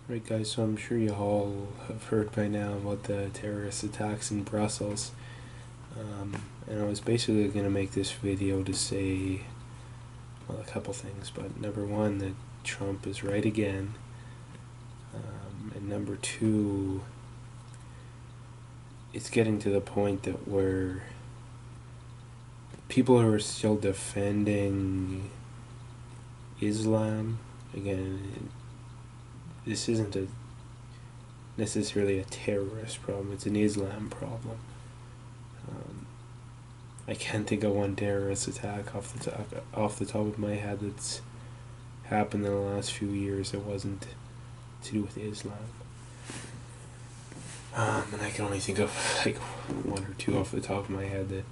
Right, guys, so I'm sure you all have heard by now about the terrorist attacks in Brussels. And I was basically going to make this video to say, well, a couple things, but number one, that Trump is right again. And number two, it's getting to the point that where people who are still defending Islam, again, this isn't necessarily a terrorist problem, it's an Islam problem. Um, I can't think of one terrorist attack off the top of my head that's happened in the last few years that wasn't to do with Islam. And I can only think of like one or two off the top of my head that,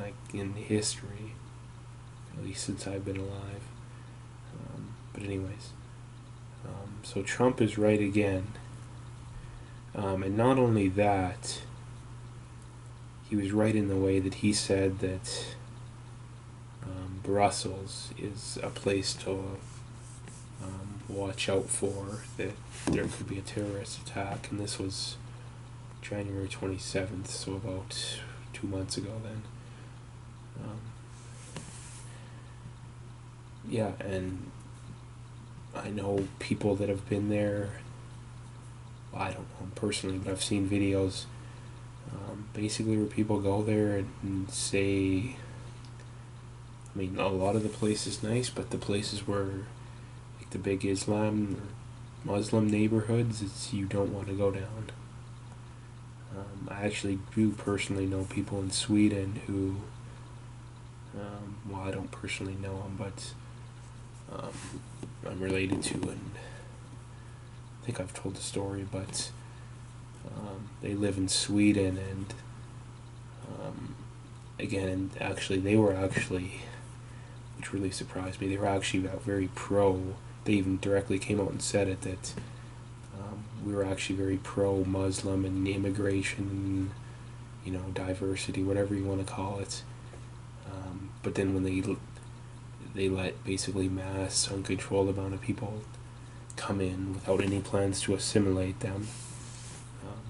like in history, at least since I've been alive. But anyways, so Trump is right again, and not only that, he was right in the way that he said that Brussels is a place to watch out for, that there could be a terrorist attack, and this was January 27th, so about 2 months ago then. Yeah, and I know people that have been there. Well, I don't know them personally, but I've seen videos basically where people go there and say, I mean, a lot of the place is nice, but the places where, like the big Islam or Muslim neighborhoods, it's you don't want to go down. I actually do personally know people in Sweden who, well, I don't personally know them, but I'm related to, and I think I've told the story, but they live in Sweden, and again, actually, which really surprised me, they were actually very pro. They even directly came out and said it, that we were actually very pro-Muslim and immigration, and, diversity, whatever you want to call it. But then when they let basically mass, uncontrolled amount of people come in without any plans to assimilate them,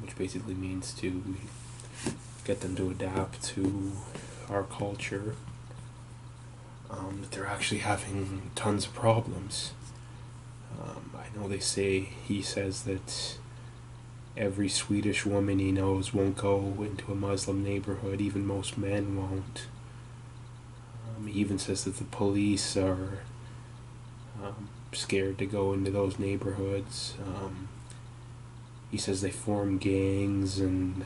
which basically means to get them to adapt to our culture, that they're actually having tons of problems. I know he says that every Swedish woman he knows won't go into a Muslim neighborhood, even most men won't. He even says that the police are scared to go into those neighborhoods. He says they form gangs and,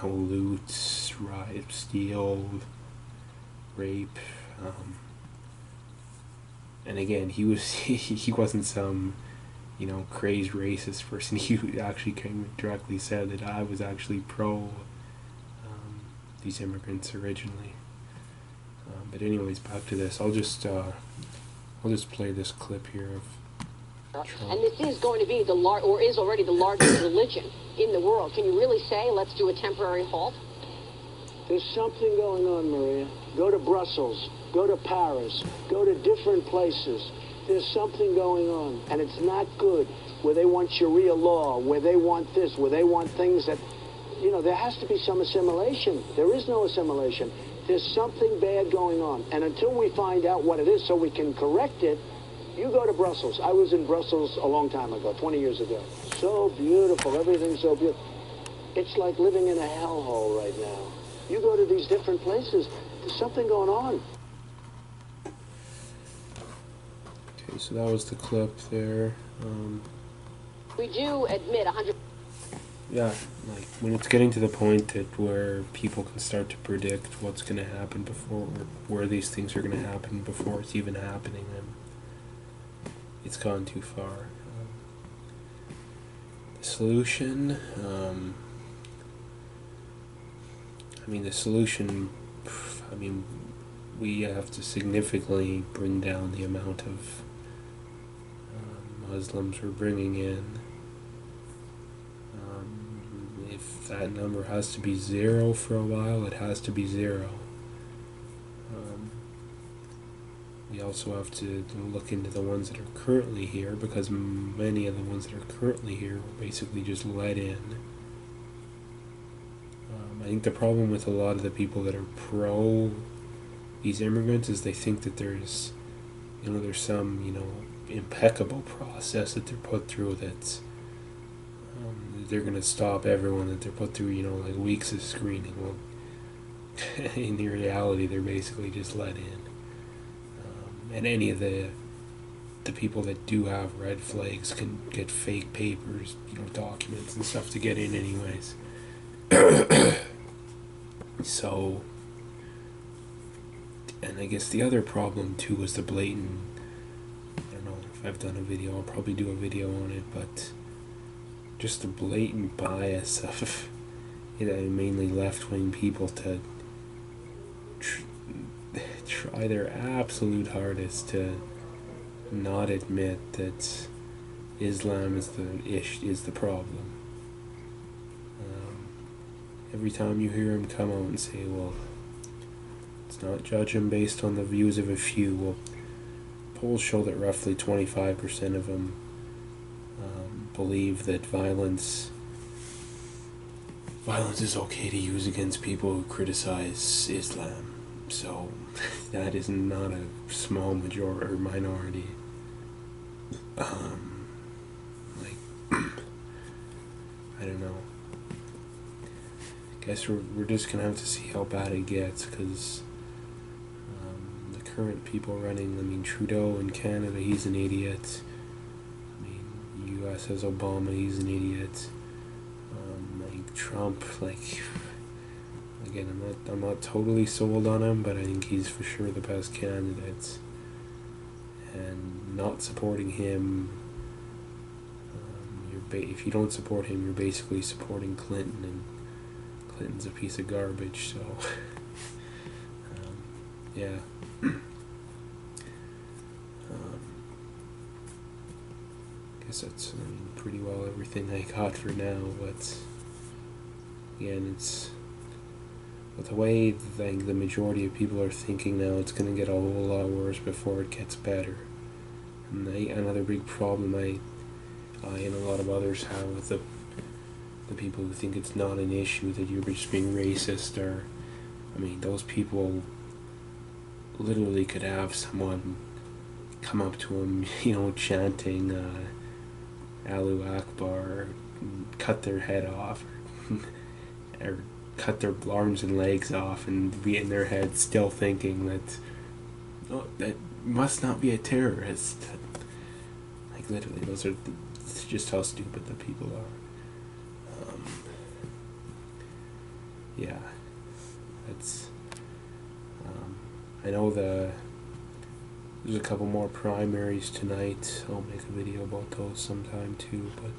loot, riot, steal, rape. And again, he wasn't some, crazed racist person. He actually came directly said that I was actually pro these immigrants originally. But anyways, back to this. I'll just play this clip here of Trump. And this is going to be or is already the largest religion in the world. Can you really say, let's do a temporary halt? There's something going on, Maria. Go to Brussels, go to Paris, go to different places. There's something going on, and it's not good. Where they want Sharia law, where they want this, where they want things that, there has to be some assimilation. There is no assimilation. There's something bad going on. And until we find out what it is so we can correct it, you go to Brussels. I was in Brussels a long time ago, 20 years ago. So beautiful, everything's so beautiful. It's like living in a hellhole right now. You go to these different places, there's something going on. Okay, so that was the clip there. We do admit 100. Yeah, like when it's getting to the point that where people can start to predict what's going to happen before, or where these things are going to happen before it's even happening, then it's gone too far. The solution, we have to significantly bring down the amount of Muslims we're bringing in. If that number has to be zero for a while, it has to be zero. we also have to look into the ones that are currently here, because many of the ones that are currently here were basically just let in. I think the problem with a lot of the people that are pro these immigrants is they think that there's some, impeccable process that they're put through that's they're going to stop everyone, that they're put through, like weeks of screening. Well, in reality, they're basically just let in. And any of the people that do have red flags can get fake papers, documents and stuff to get in anyways. So, and I guess the other problem too was the blatant, I don't know if I've done a video, I'll probably do a video on it, but just the blatant bias of mainly left-wing people to try their absolute hardest to not admit that Islam is the problem. Every time you hear him come out and say, well, let's not judge him based on the views of a few, well, polls show that roughly 25% of them believe that violence is okay to use against people who criticize Islam. So that is not a small majority or minority. I don't know. I guess we're just gonna have to see how bad it gets, because the current people running, Trudeau in Canada, he's an idiot. U.S. has Obama, he's an idiot. Trump, again, I'm not totally sold on him, but I think he's for sure the best candidate. And not supporting him, if you don't support him, you're basically supporting Clinton, and Clinton's a piece of garbage. So, yeah. Guess that's pretty well everything I got for now, but again, it's with the way I think the majority of people are thinking now, it's going to get a whole lot worse before it gets better. And another big problem I and a lot of others have with the people who think it's not an issue, that you're just being racist, or those people literally could have someone come up to him, chanting Allahu Akbar, cut their head off, or cut their arms and legs off, and be in their head still thinking that that must not be a terrorist. Literally, it's just how stupid the people are. Yeah, that's. I know there's a couple more primaries tonight. I'll make a video about those sometime too, but